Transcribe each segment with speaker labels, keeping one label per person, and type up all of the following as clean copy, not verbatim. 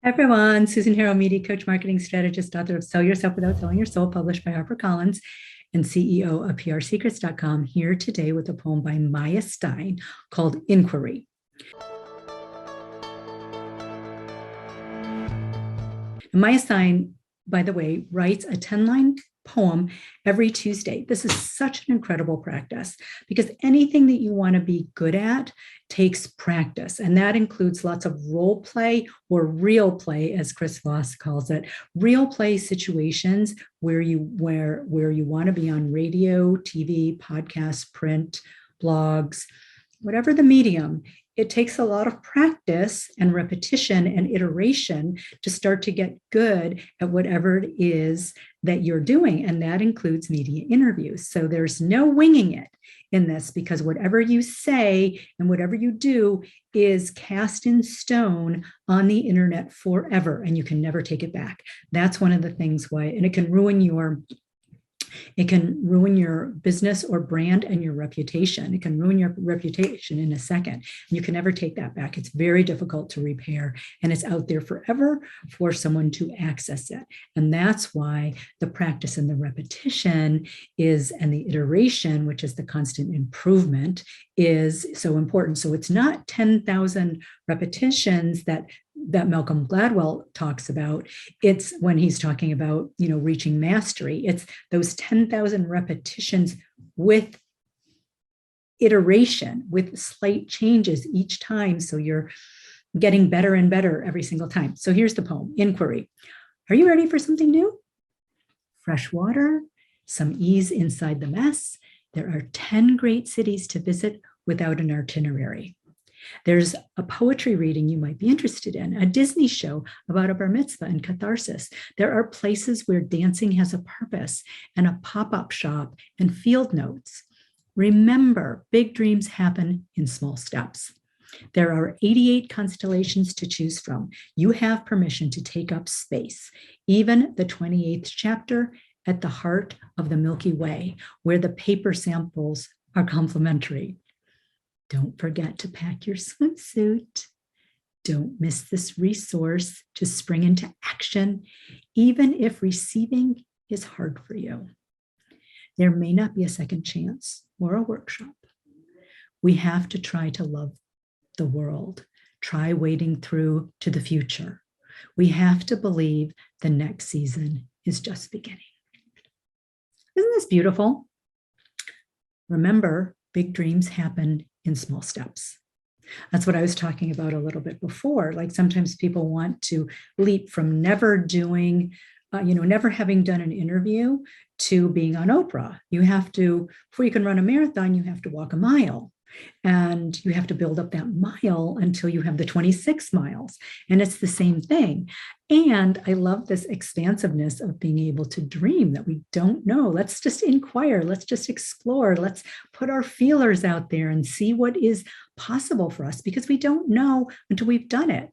Speaker 1: Hi everyone, Susan Harrow, media coach, marketing strategist, author of Sell Yourself Without Selling Your Soul, published by HarperCollins, and CEO of PRSecrets.com, here today with a poem by Maya Stein called Inquiry. And Maya Stein, by the way, writes a 10-line poem every Tuesday. This is such an incredible practice because anything that you want to be good at takes practice. And that includes lots of role play or real play, as Chris Voss calls it, real play situations where you want to be on radio, TV, podcasts, print, blogs, whatever the medium. It takes a lot of practice and repetition and iteration to start to get good at whatever it is that you're doing. And that includes media interviews. So there's no winging it in this because whatever you say and whatever you do is cast in stone on the internet forever, and you can never take it back. That's one of the things why, and it can ruin your business or brand and your reputation. It can ruin your reputation in a second. You can never take that back. It's very difficult to repair, and it's out there forever for someone to access it. And that's why the practice and the repetition and the iteration, which is the constant improvement, is so important. So it's not 10,000 repetitions that Malcolm Gladwell talks about. It's when he's talking about, reaching mastery. It's those 10,000 repetitions with iteration, with slight changes each time. So you're getting better and better every single time. So here's the poem, Inquiry. Are you ready for something new? Fresh water, some ease inside the mess. There are 10 great cities to visit without an itinerary. There's a poetry reading you might be interested in, a Disney show about a bar mitzvah and catharsis. There are places where dancing has a purpose and a pop-up shop and field notes. Remember, big dreams happen in small steps. There are 88 constellations to choose from. You have permission to take up space, even the 28th chapter at the heart of the Milky Way, where the paper samples are complimentary. Don't forget to pack your swimsuit. Don't miss this resource to spring into action, even if receiving is hard for you. There may not be a second chance or a workshop. We have to try to love the world. Try wading through to the future. We have to believe the next season is just beginning. Isn't this beautiful? Remember, big dreams happen in small steps. That's what I was talking about a little bit before. Like sometimes people want to leap from never doing, never having done an interview to being on Oprah. You have to, before you can run a marathon, you have to walk a mile. And you have to build up that mile until you have the 26 miles. And it's the same thing. And I love this expansiveness of being able to dream that we don't know. Let's just inquire. Let's just explore. Let's put our feelers out there and see what is possible for us because we don't know until we've done it.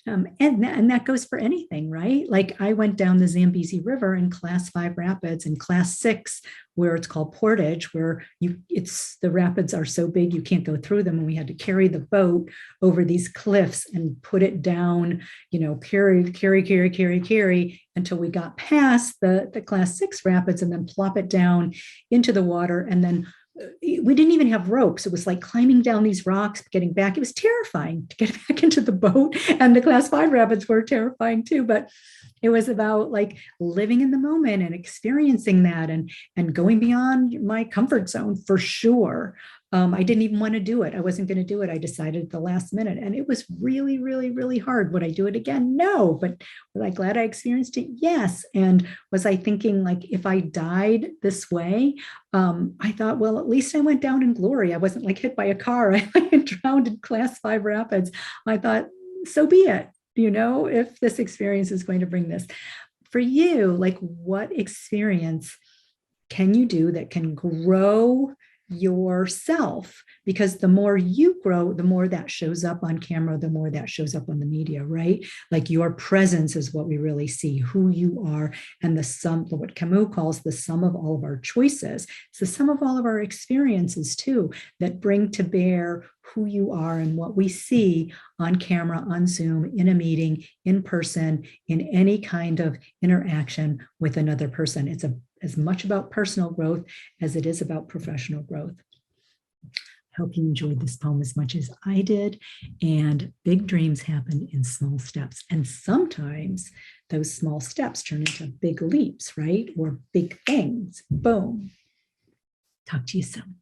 Speaker 1: And that goes for anything, right? Like I went down the Zambezi River in class 5 rapids and class 6, where it's called portage, where the rapids are so big you can't go through them. And we had to carry the boat over these cliffs and put it down, carry until we got past the class 6 rapids and then plop it down into the water. And then we didn't even have ropes. It was like climbing down these rocks, getting back. It was terrifying to get back into the boat. And the class 5 rapids were terrifying too. But it was about like living in the moment and experiencing that and going beyond my comfort zone for sure. I didn't even want to do it. I wasn't going to do it. I decided at the last minute. And it was really, really, really hard. Would I do it again? No. But was I glad I experienced it? Yes. And was I thinking like, if I died this way, I thought, well, at least I went down in glory. I wasn't like hit by a car. I drowned in class 5 rapids. I thought, so be it. If this experience is going to bring this for you, like what experience can you do that can grow yourself, because the more you grow, the more that shows up on camera, the more that shows up on the media, right? Like your presence is what we really see, who you are, and the sum, what Camus calls the sum of all of our choices. It's the sum of all of our experiences too, that bring to bear who you are and what we see on camera, on Zoom, in a meeting, in person, in any kind of interaction with another person. It's as much about personal growth as it is about professional growth. I hope you enjoyed this poem as much as I did. And big dreams happen in small steps. And sometimes those small steps turn into big leaps, right? Or big things. Boom. Talk to you soon.